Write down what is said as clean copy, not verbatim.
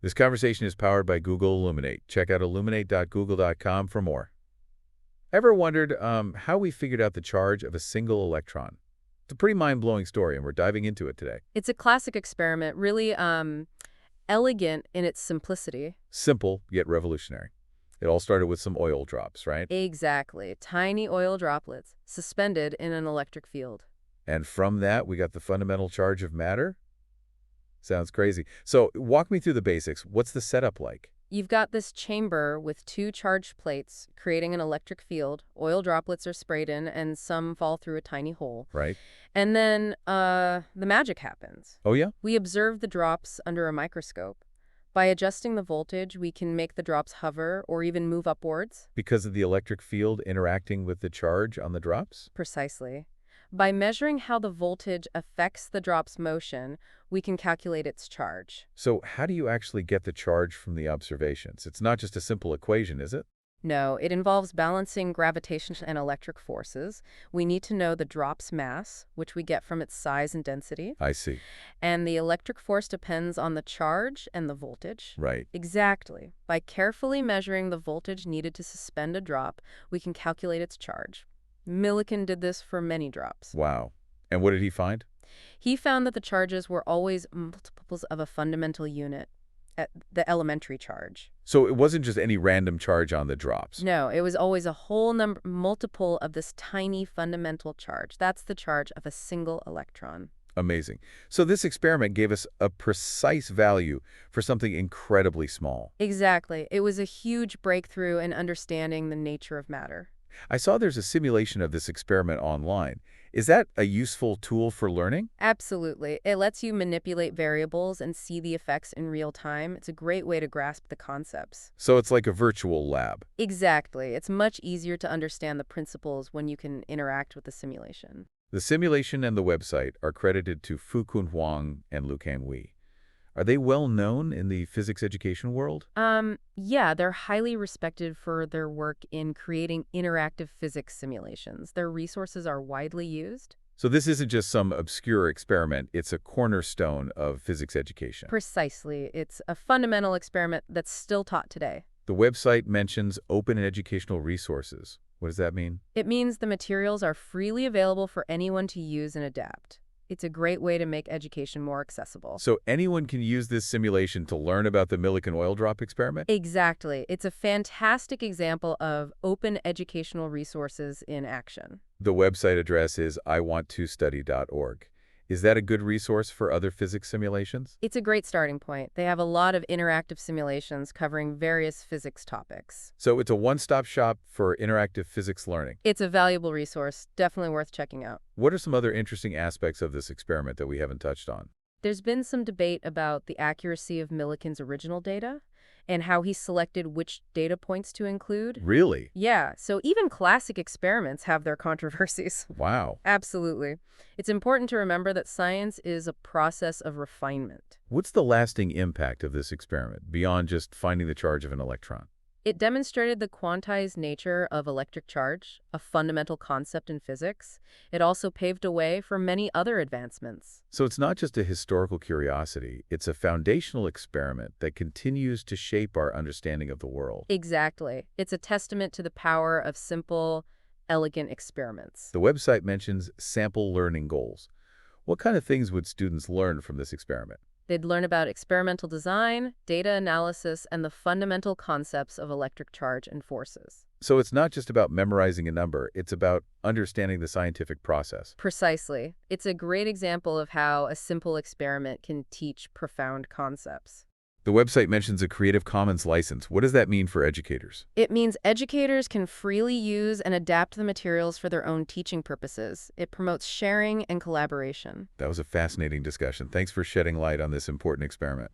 This conversation is powered by Google Illuminate. Check out illuminate.google.com for more. Ever wondered how we figured out the charge of a single electron? It's a pretty mind-blowing story, and we're diving into it today. It's a classic experiment, really elegant in its simplicity. Simple, yet revolutionary. It all started with some oil drops, right? Exactly. Tiny oil droplets suspended in an electric field. And from that, we got the fundamental charge of matter? Sounds crazy. So walk me through the basics. What's the setup like? You've got this chamber with two charged plates creating an electric field. Oil droplets are sprayed in, and some fall through a tiny hole. Right? And then the magic happens. Oh, yeah? We observe the drops under a microscope. By adjusting the voltage, we can make the drops hover or even move upwards. Because of the electric field interacting with the charge on the drops? Precisely. By measuring how the voltage affects the drop's motion, we can calculate its charge. So how do you actually get the charge from the observations? It's not just a simple equation, is it? No, it involves balancing gravitation and electric forces. We need to know the drop's mass, which we get from its size and density. I see. And the electric force depends on the charge and the voltage. Right. Exactly. By carefully measuring the voltage needed to suspend a drop, we can calculate its charge. Millikan did this for many drops. Wow. And what did he find? He found that the charges were always multiples of a fundamental unit, the elementary charge. So it wasn't just any random charge on the drops. No, it was always a whole multiple of this tiny fundamental charge. That's the charge of a single electron. Amazing. So this experiment gave us a precise value for something incredibly small. Exactly. It was a huge breakthrough in understanding the nature of matter. I saw there's a simulation of this experiment online. Is that a useful tool for learning? Absolutely. It lets you manipulate variables and see the effects in real time. It's a great way to grasp the concepts. So it's like a virtual lab. Exactly. It's much easier to understand the principles when you can interact with the simulation. The simulation and the website are credited to Fukun Huang and Lucan Wei. Are they well known in the physics education world? Yeah, they're highly respected for their work in creating interactive physics simulations. Their resources are widely used. So this isn't just some obscure experiment, it's a cornerstone of physics education. Precisely. It's a fundamental experiment that's still taught today. The website mentions open educational resources. What does that mean? It means the materials are freely available for anyone to use and adapt. It's a great way to make education more accessible. So anyone can use this simulation to learn about the Millikan oil drop experiment? Exactly. It's a fantastic example of open educational resources in action. The website address is iwanttostudy.org. Is that a good resource for other physics simulations? It's a great starting point. They have a lot of interactive simulations covering various physics topics. So it's a one-stop shop for interactive physics learning. It's a valuable resource, definitely worth checking out. What are some other interesting aspects of this experiment that we haven't touched on? There's been some debate about the accuracy of Millikan's original data and how he selected which data points to include. Really? Yeah, so even classic experiments have their controversies. Wow. Absolutely. It's important to remember that science is a process of refinement. What's the lasting impact of this experiment beyond just finding the charge of an electron? It demonstrated the quantized nature of electric charge, a fundamental concept in physics. It also paved a way for many other advancements. So it's not just a historical curiosity, it's a foundational experiment that continues to shape our understanding of the world. Exactly. It's a testament to the power of simple, elegant experiments. The website mentions sample learning goals. What kind of things would students learn from this experiment? They'd learn about experimental design, data analysis, and the fundamental concepts of electric charge and forces. So it's not just about memorizing a number, it's about understanding the scientific process. Precisely. It's a great example of how a simple experiment can teach profound concepts. The website mentions a Creative Commons license. What does that mean for educators? It means educators can freely use and adapt the materials for their own teaching purposes. It promotes sharing and collaboration. That was a fascinating discussion. Thanks for shedding light on this important experiment.